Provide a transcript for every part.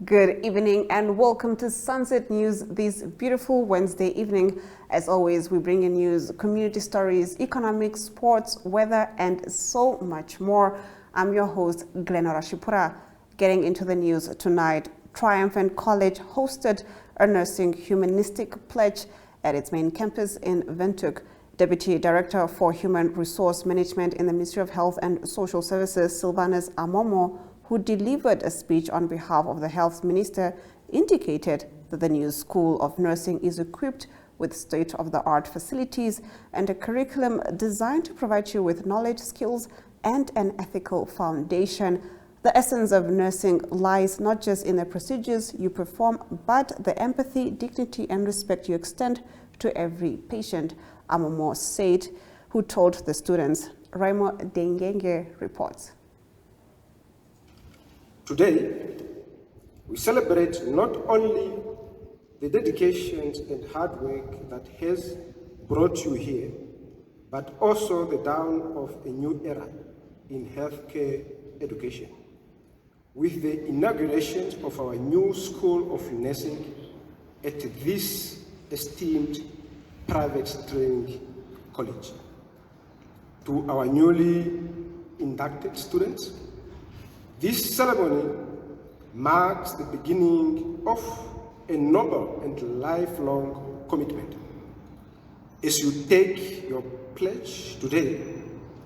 Good evening and welcome to Sunset News this beautiful Wednesday evening. As always, we bring you news, community stories, economics, sports, weather, and so much more. I'm your host, Glenora Shipura. Getting into the news tonight, Triumphant College hosted a nursing humanistic pledge at its main campus in Windhoek. Deputy Director for Human Resource Management in the Ministry of Health and Social Services, Sylvanus Amomo, who delivered a speech on behalf of the Health Minister, indicated that the new School of Nursing is equipped with state-of-the-art facilities and a curriculum designed to provide you with knowledge, skills, and an ethical foundation. The essence of nursing lies not just in the procedures you perform, but the empathy, dignity, and respect you extend to every patient, Amomo said, who told the students. Raimo Dengenge reports. Today, we celebrate not only the dedication and hard work that has brought you here, but also the dawn of a new era in healthcare education, with the inauguration of our new School of Nursing at this esteemed private training college. To our newly inducted students, this ceremony marks the beginning of a noble and lifelong commitment. As you take your pledge today,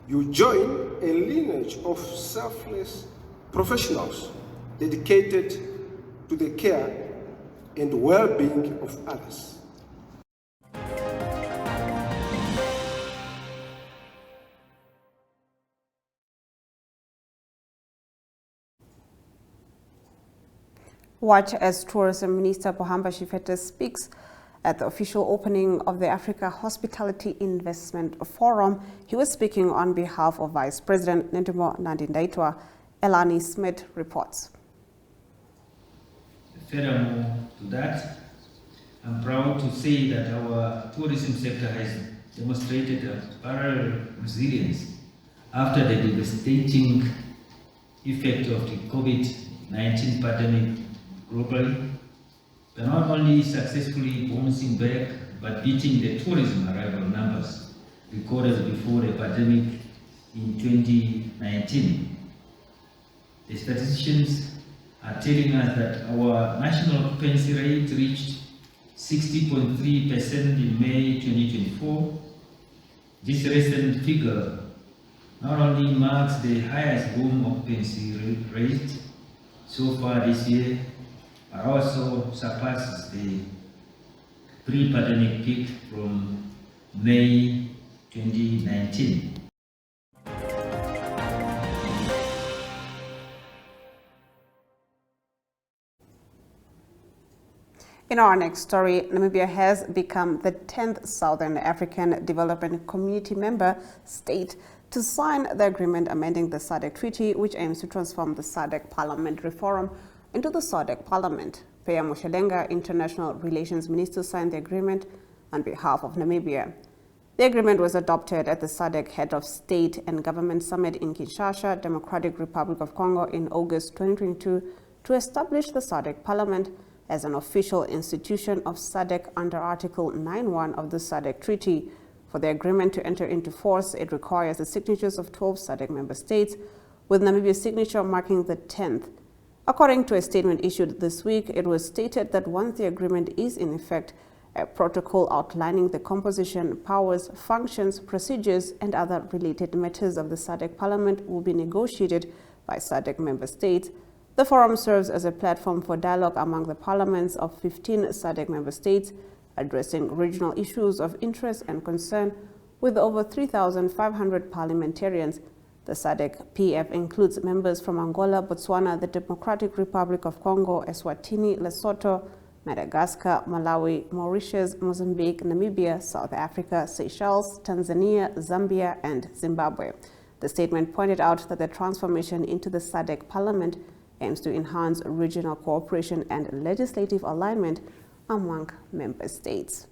you join a lineage of selfless professionals dedicated to the care and well-being of others. Watch as Tourism Minister Pohamba Shifete speaks at the official opening of the Africa Hospitality Investment Forum. He was speaking on behalf of Vice President Nentimo Nandi-Ndaitwah. Elani Smith reports. Furthermore to that, I'm proud to say that our tourism sector has demonstrated a parallel resilience after the devastating effect of the COVID-19 pandemic globally. We're not only successfully bouncing back, but beating the tourism arrival numbers recorded before the pandemic in 2019. The statisticians are telling us that our national occupancy rate reached 60.3% in May 2024. This recent figure not only marks the highest room occupancy rate so far this year, but also surpasses the pre-pandemic peak from May 2019. In our next story, Namibia has become the 10th Southern African Development Community member state to sign the agreement amending the SADC Treaty, which aims to transform the SADC Parliamentary Forum into the SADC Parliament. Peya Moshelenga, International Relations Minister, signed the agreement on behalf of Namibia. The agreement was adopted at the SADC Head of State and Government Summit in Kinshasa, Democratic Republic of Congo in August 2022 to establish the SADC Parliament as an official institution of SADC under Article 9.1 of the SADC Treaty. For the agreement to enter into force, it requires the signatures of 12 SADC member states, with Namibia's signature marking the 10th. According to a statement issued this week, it was stated that once the agreement is in effect, a protocol outlining the composition, powers, functions, procedures, and other related matters of the SADC Parliament will be negotiated by SADC member states. The forum serves as a platform for dialogue among the parliaments of 15 SADC member states, addressing regional issues of interest and concern with over 3,500 parliamentarians. The SADC PF includes members from Angola, Botswana, the Democratic Republic of Congo, Eswatini, Lesotho, Madagascar, Malawi, Mauritius, Mozambique, Namibia, South Africa, Seychelles, Tanzania, Zambia, and Zimbabwe. The statement pointed out that the transformation into the SADC Parliament aims to enhance regional cooperation and legislative alignment among member states.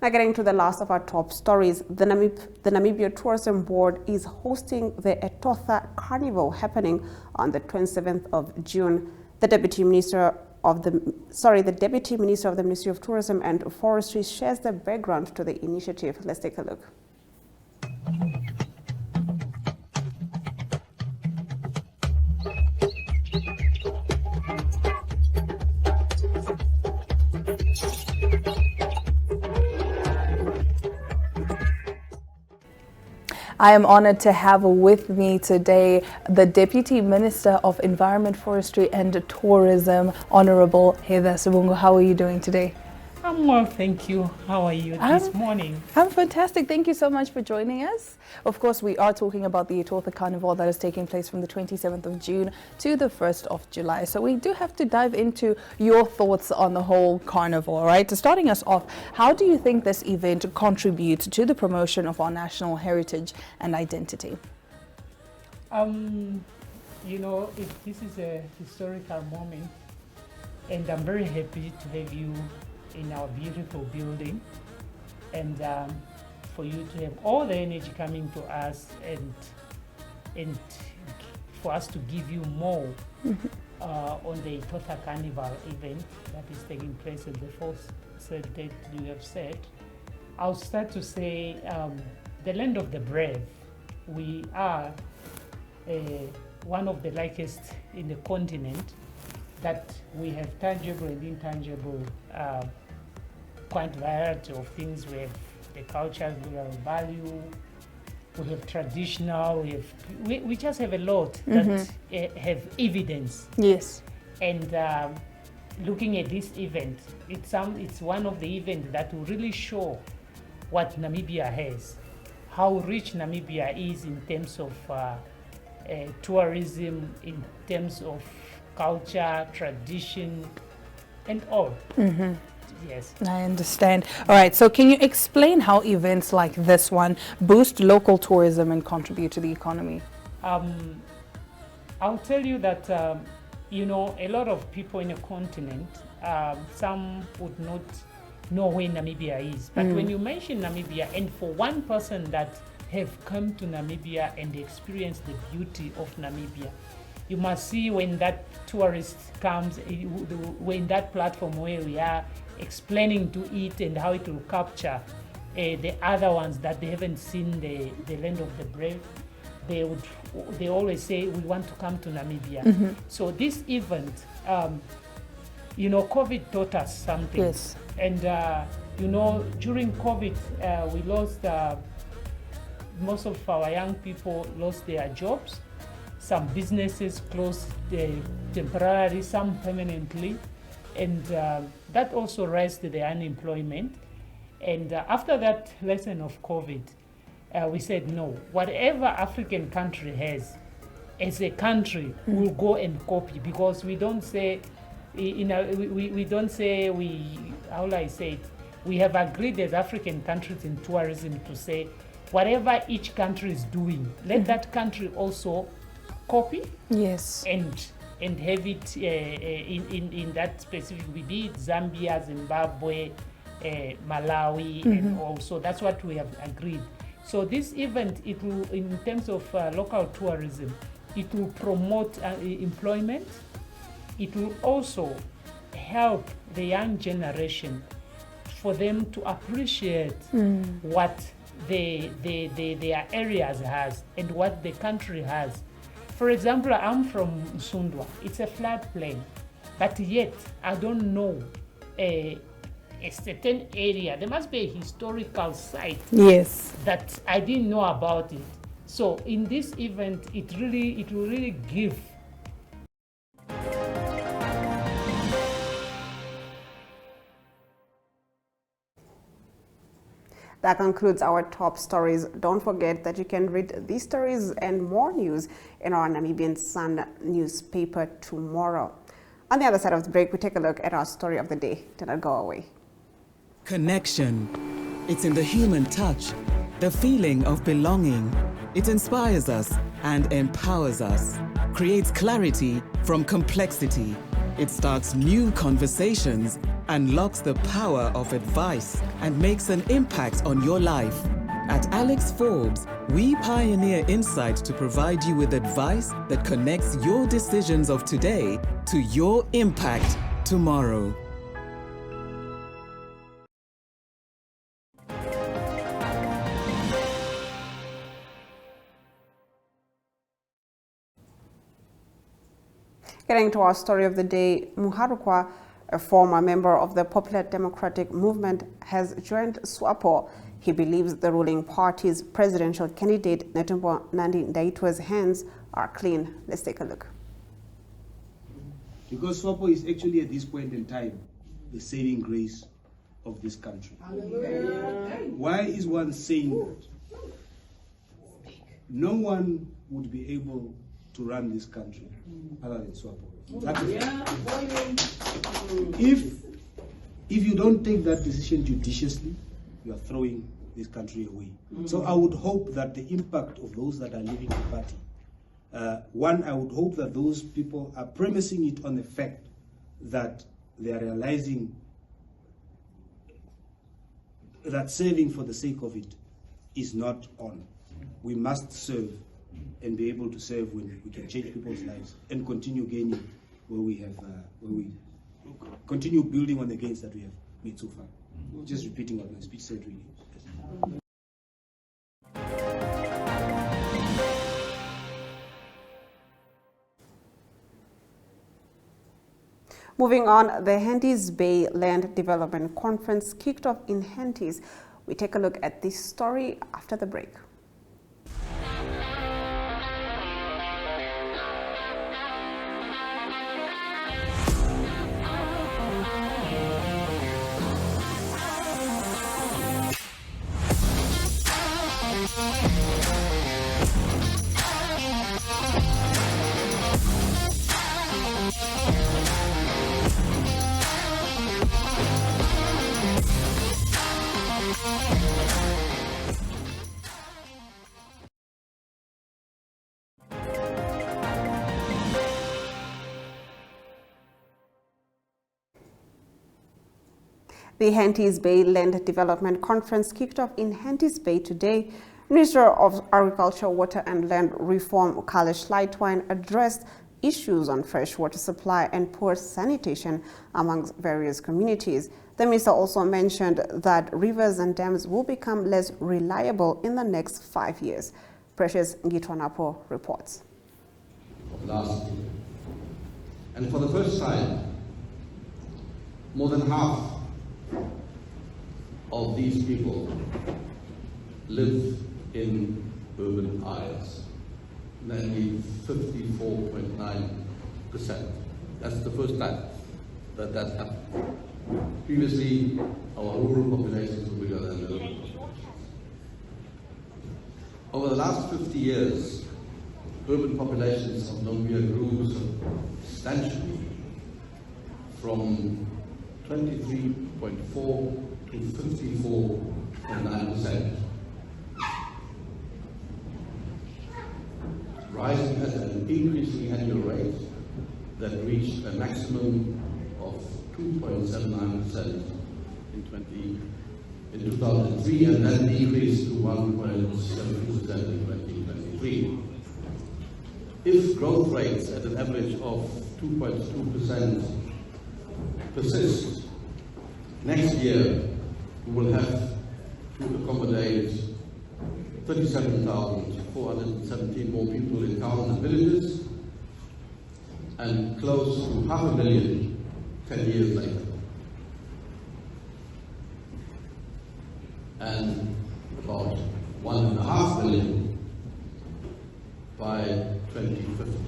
Now getting to the last of our top stories, the Namibia Tourism Board is hosting the Etotha Carnival happening on the 27th of June. The Deputy Minister of the Ministry of Tourism and Forestry shares the background to the initiative. Let's take a look. I am honored to have with me today the Deputy Minister of Environment, Forestry and Tourism, Honorable Heather Sibungu. How are you doing today? I'm well, thank you. How are you this morning? I'm fantastic. Thank you so much for joining us. Of course, we are talking about the Etotha Carnival that is taking place from the 27th of June to the 1st of July. So we do have to dive into your thoughts on the whole carnival, right? So starting us off, how do you think this event contributes to the promotion of our national heritage and identity? You know, this is a historical moment, and I'm very happy to have you in our beautiful building, and for you to have all the energy coming to us, and for us to give you more on the Etotha Carnival event that is taking place at the fourth date you have said. I'll start to say the land of the brave. We are one of the likest in the continent, that we have tangible and intangible quite variety of things. We have the culture, we have value, we have traditional, we just have a lot that have evidence. Yes. And looking at this event, it's one of the events that will really show what Namibia has, how rich Namibia is in terms of tourism, in terms of culture, tradition, and all. Yes. I understand. All right, so can you explain how events like this one boost local tourism and contribute to the economy? I'll tell you that, you know, a lot of people in the continent, some would not know where Namibia is. But when you mention Namibia, and for one person that have come to Namibia and experienced the beauty of Namibia, you must see when that tourist comes, when that platform where we are explaining to it and how it will capture the other ones that they haven't seen the land of the brave, they always say, we want to come to Namibia. So this event, you know, COVID taught us something. Yes. And you know, during COVID, we lost, most of our young people lost their jobs. Some businesses closed temporarily, some permanently, and that also raised the unemployment. And after that lesson of COVID, we said no, whatever African country has, as a country, we'll go and copy, because we don't say, you know, we don't say, how will I say it? We have agreed as African countries in tourism to say, whatever each country is doing, let that country also copy. Yes. And have it in that specific. We did Zambia, Zimbabwe, Malawi, and also that's what we have agreed. So this event, it will, in terms of local tourism, it will promote employment. It will also help the young generation for them to appreciate what their areas has and what the country has. For example, I'm from Sundwa. It's a flat plain, but yet I don't know a certain area. There must be a historical site. Yes. That I didn't know about it. So in this event, it will really give. That concludes our top stories. Don't forget that you can read these stories and more news in our Namibian Sun newspaper tomorrow. On the other side of the break, we take a look at our story of the day. Do not go away. Connection. It's in the human touch, the feeling of belonging. It inspires us and empowers us, creates clarity from complexity. It starts new conversations, unlocks the power of advice, and makes an impact on your life. At Alex Forbes, We pioneer insight to provide you with advice that connects your decisions of today to your impact tomorrow. Getting to our story of the day, Muharukwa, a former member of the Popular Democratic Movement, has joined SWAPO. He believes the ruling party's presidential candidate, Netumbo Nandi-Ndaitwah's hands are clean. Let's take a look. Because SWAPO is actually at this point in time the saving grace of this country. Why is one saying that? No one would be able to run this country other than SWAPO. That is, if you don't take that decision judiciously, you are throwing this country away. So I would hope that the impact of those that are leaving the party, one, I would hope that those people are premising it on the fact that they are realizing that serving for the sake of it is not on. We must serve and be able to serve when we can change people's lives and continue gaining where we have, where we continue building on the gains that we have made so far. Just repeating what my speech said, really. Moving on, the Henties Bay Land Development Conference kicked off in Henties. We take a look at this story after the break. The Henties Bay Land Development Conference kicked off in Henties Bay today. Minister of Agriculture, Water and Land Reform, Kalesh Leitwine, addressed issues on freshwater supply and poor sanitation amongst various communities. The minister also mentioned that rivers and dams will become less reliable in the next 5 years. Precious Ngitwanapo reports. Last year. And for the first time, more than half of these people live in urban areas, namely 54.9%. That's the first time that that happened. Previously, our rural populations were bigger than the urban. Over the last 50 years, urban populations of Namibia grew substantially from 23.4 to 54.9%, rising at an increasing annual rate that reached a maximum of 2.79% in 2003, and then decreased to 1.72% in 2023. If growth rates at an average of 2.2% persist, next year we will have to accommodate 37,417 more people in towns and villages, and close to 500,000 10 years later. And about 1.5 million by 2050.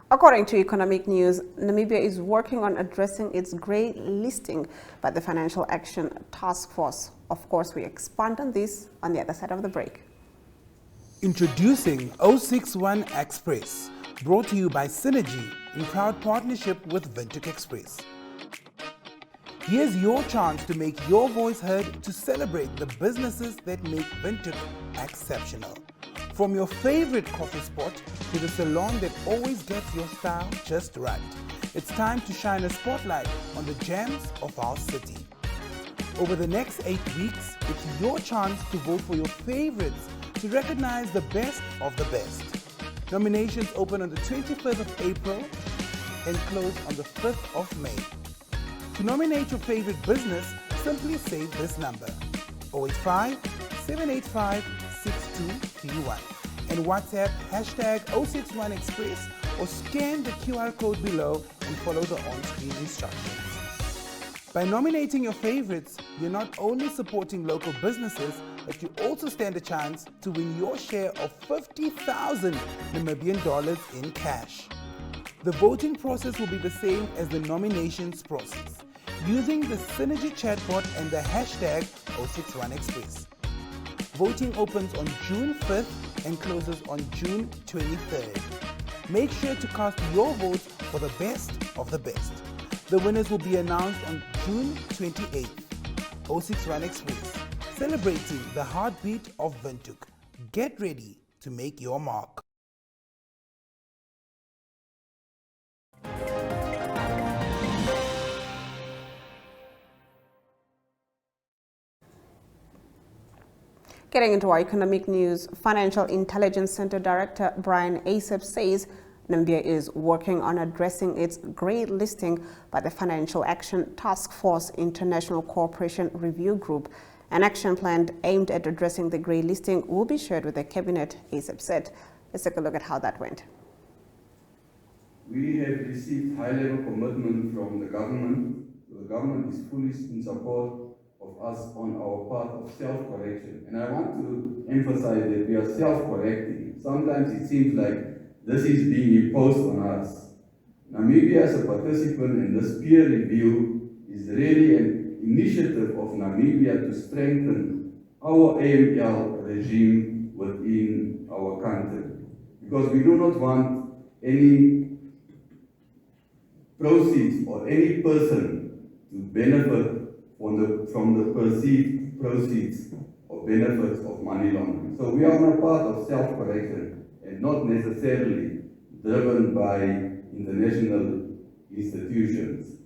According to Economic News, Namibia is working on addressing its grey listing by the Financial Action Task Force. Of course, we expand on this on the other side of the break. Introducing 061 Express, brought to you by Synergy in proud partnership with Windhoek Express. Here's your chance to make your voice heard to celebrate the businesses that make Windhoek exceptional. From your favorite coffee spot to the salon that always gets your style just right, it's time to shine a spotlight on the gems of our city. Over the next 8 weeks, it's your chance to vote for your favorites to recognize the best of the best. Nominations open on the 25th of April and close on the 5th of May. To nominate your favorite business, simply save this number, 085 785 6231, and WhatsApp hashtag 061Express or scan the QR code below and follow the on-screen instructions. By nominating your favorites, you're not only supporting local businesses, but you also stand a chance to win your share of 50,000 Namibian dollars in cash. The voting process will be the same as the nominations process, using the Synergy chatbot and the hashtag 061Express. Voting opens on June 5th and closes on June 23rd. Make sure to cast your votes for the best of the best. The winners will be announced on June 28th. 061Express, celebrating the heartbeat of Windhoek. Get ready to make your mark. Getting into our economic news, Financial Intelligence Center Director Brian Asap says Namibia is working on addressing its grey listing by the Financial Action Task Force International Cooperation Review Group. An action plan aimed at addressing the grey listing will be shared with the Cabinet, Asap said. Let's take a look at how that went. We have received high-level commitment from the government. The government is fully in support of us on our path of self-correction. And I want to emphasize that we are self-correcting. Sometimes it seems like this is being imposed on us. Namibia as a participant in this peer review is really an initiative of Namibia to strengthen our AML regime within our country. Because we do not want any proceeds or any person to benefit from the perceived proceeds or benefits of money laundering. So we are on a path of self-correction and not necessarily driven by international institutions.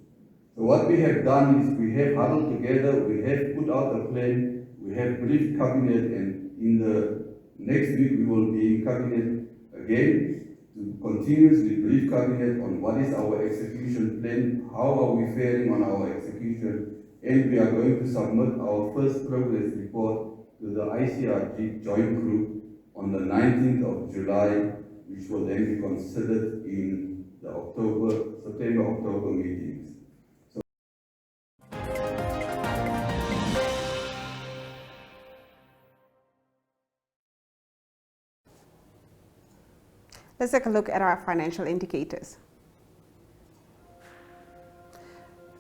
So what we have done is we have huddled together, we have put out a plan, we have briefed Cabinet, and in the next week we will be in Cabinet again to continuously brief Cabinet on what is our execution plan, how are we faring on our execution, and we are going to submit our first progress report to the ICRG joint group on the 19th of July, which will then be considered in the September-October meetings. Let's take a look at our financial indicators.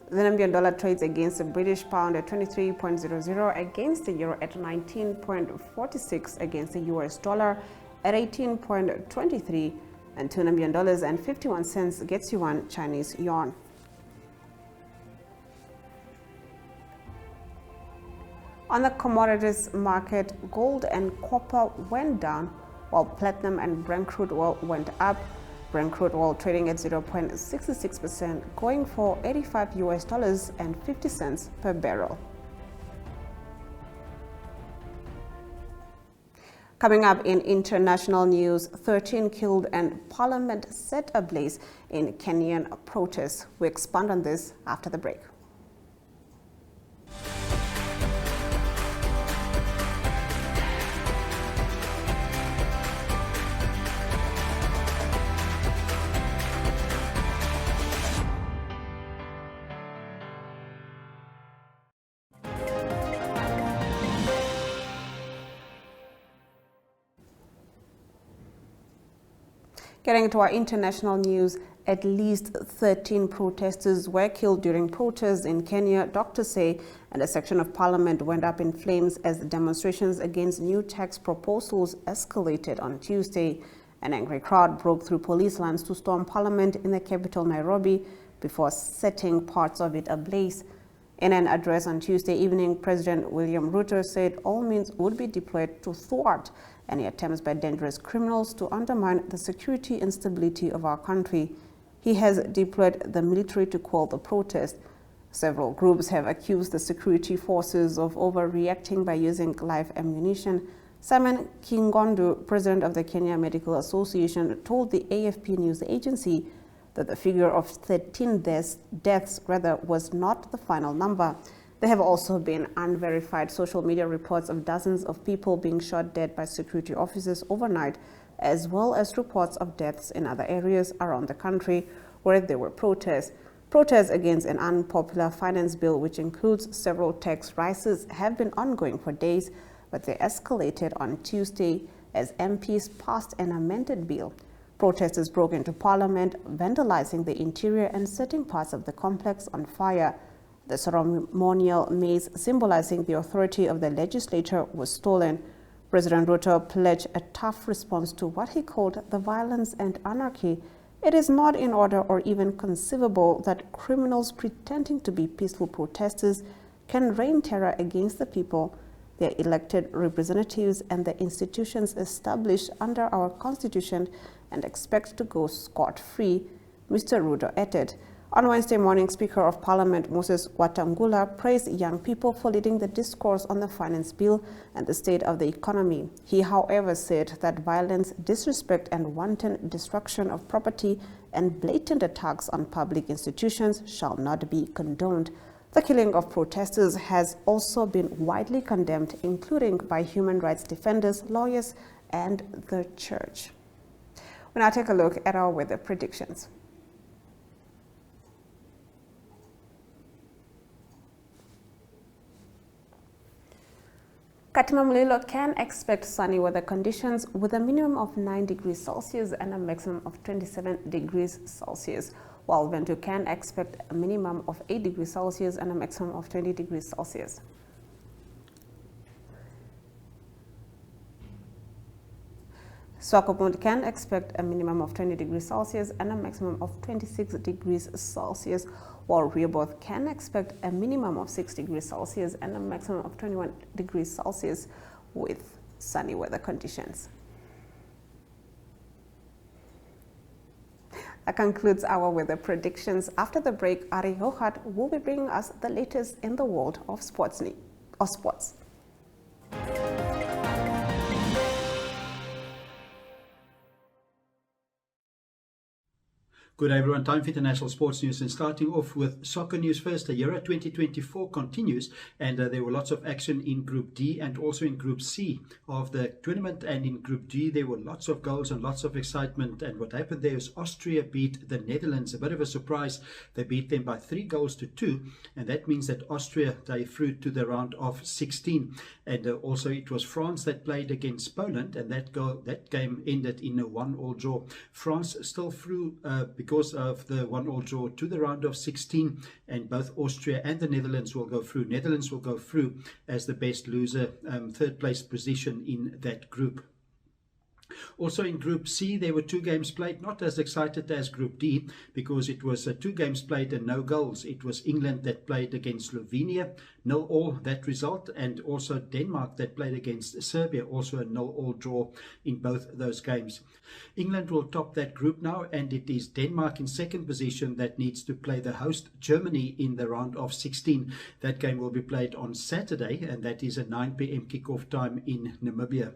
The Namibian dollar trades against the British pound at 23.00, against the euro at 19.46, against the US dollar at 18.23, and $2 Namibian and 51 cents gets you one Chinese yuan. On the commodities market, gold and copper went down, while platinum and Brent crude oil went up. Brent crude oil trading at 0.66%, going for $85 per barrel. Coming up in international news, 13 killed and parliament set ablaze in Kenyan protests. We expand on this after the break. Getting into our international news, at least 13 protesters were killed during protests in Kenya, doctors say, and a section of parliament went up in flames as the demonstrations against new tax proposals escalated on Tuesday. An angry crowd broke through police lines to storm parliament in the capital, Nairobi, before setting parts of it ablaze. In an address on Tuesday evening, President William Ruto said all means would be deployed to thwart any attempts by dangerous criminals to undermine the security and stability of our country. He has deployed the military to quell the protest. Several groups have accused the security forces of overreacting by using live ammunition. Simon Kingondu, president of the Kenya Medical Association, told the AFP news agency that the figure of 13 deaths was not the final number. There have also been unverified social media reports of dozens of people being shot dead by security officers overnight, as well as reports of deaths in other areas around the country where there were protests. Protests against an unpopular finance bill, which includes several tax rises, have been ongoing for days, but they escalated on Tuesday as MPs passed an amended bill. Protesters broke into Parliament, vandalizing the interior and setting parts of the complex on fire. The ceremonial mace symbolizing the authority of the legislature was stolen. President Ruto pledged a tough response to what he called the violence and anarchy. It is not in order or even conceivable that criminals pretending to be peaceful protesters can rain terror against the people, their elected representatives, and the institutions established under our Constitution and expect to go scot-free, Mr. Ruto added. On Wednesday morning, Speaker of Parliament Moses Wetangula praised young people for leading the discourse on the finance bill and the state of the economy. He, however, said that violence, disrespect, and wanton destruction of property and blatant attacks on public institutions shall not be condoned. The killing of protesters has also been widely condemned, including by human rights defenders, lawyers, and the church. We'll now take a look at our weather predictions. Katima-Mulilo can expect sunny weather conditions with a minimum of 9 degrees Celsius and a maximum of 27 degrees Celsius, while Ventu can expect a minimum of 8 degrees Celsius and a maximum of 20 degrees Celsius. Swakopmund can expect a minimum of 20 degrees Celsius and a maximum of 26 degrees Celsius, while Rehoboth can expect a minimum of 6 degrees Celsius and a maximum of 21 degrees Celsius with sunny weather conditions. That concludes our weather predictions. After the break, Ari Hohat will be bringing us the latest in the world of sports. Good day everyone, time for international sports news, and starting off with soccer news first. The Euro 2024 continues, and there were lots of action in Group D and also in Group C of the tournament. And in Group D there were lots of goals and lots of excitement, and what happened there is Austria beat the Netherlands. A bit of a surprise. They beat them by 3-2, and that means that Austria, they through to the round of 16. And also it was France that played against Poland, and that game ended in a 1-1 draw. France still through because of the 1-1 draw to the round of 16, and both Austria and the Netherlands will go through. Netherlands will go through as the best loser, third place position in that group. Also in Group C, there were 2 games played, not as excited as Group D, because it was 2 games played and no goals. It was England that played against Slovenia, 0-0 that result, and also Denmark that played against Serbia, also a 0-0 draw in both those games. England will top that group now, and it is Denmark in second position that needs to play the host Germany in the round of 16. That game will be played on Saturday, and that is a 9 p.m. kickoff time in Namibia.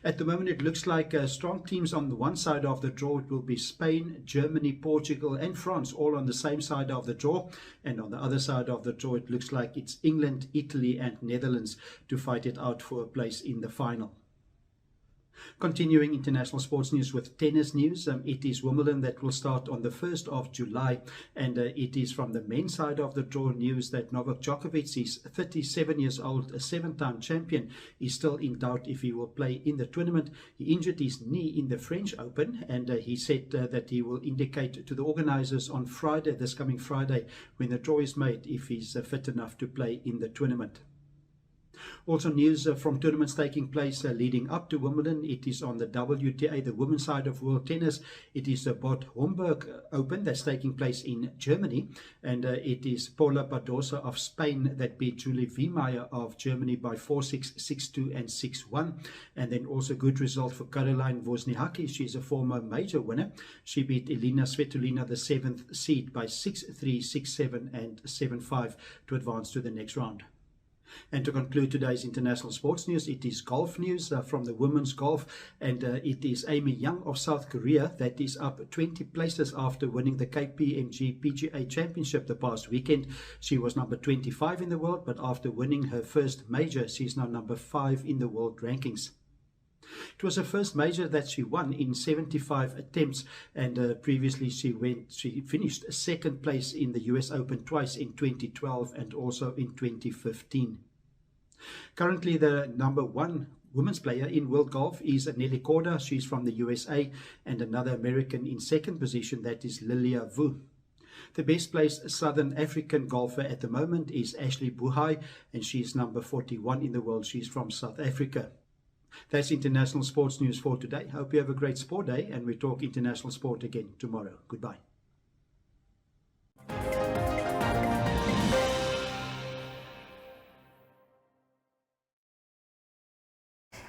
At the moment, it looks like strong teams on the one side of the draw. It will be Spain, Germany, Portugal and France all on the same side of the draw. And on the other side of the draw, it looks like it's England, Italy and Netherlands to fight it out for a place in the final. Continuing international sports news with tennis news, it is Wimbledon that will start on the 1st of July, and it is from the men's side of the draw news that Novak Djokovic is 37 years old, a 7-time champion, is still in doubt if he will play in the tournament. He injured his knee in the French Open, and he said that he will indicate to the organizers on Friday, this coming Friday, when the draw is made, if he's fit enough to play in the tournament. Also news from tournaments taking place leading up to Wimbledon. It is on the WTA, the women's side of world tennis. It is the Bad Homburg Open that's taking place in Germany. And it is Paula Badosa of Spain that beat Julie Wiemeyer of Germany by 4-6, 6-2 and 6-1. And then also good result for Caroline Wozniacki. She's a former major winner. She beat Elina Svitolina, the 7th seed, by 6-3, 6-7 and 7-5 to advance to the next round. And to conclude today's international sports news, it is golf news from the women's golf, and it is Amy Young of South Korea that is up 20 places after winning the KPMG PGA Championship the past weekend. She was number 25 in the world, but after winning her first major, she's now number 5 in the world rankings. It was her first major that she won in 75 attempts, and previously she finished second place in the US Open twice in 2012 and also in 2015. Currently, the number 1 women's player in world golf is Nelly Korda. She's from the USA, and another American in second position, that is Lilia Vu. The best placed Southern African golfer at the moment is Ashley Buhai, and she's number 41 in the world. She's from South Africa. That's international sports news for today. Hope you have a great sport day, and we talk international sport again tomorrow. Goodbye.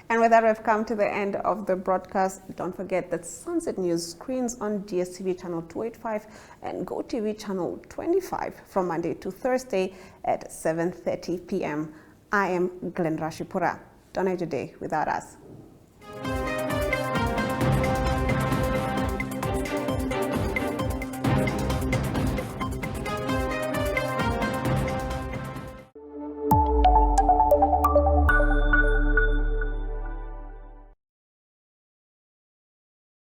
And with that, we've come to the end of the broadcast. Don't forget that Sunset News screens on DSTV channel 285 and GoTV channel 25 from Monday to Thursday at 7:30 p.m. I am Glenn Rashipura. Don't end your day without us.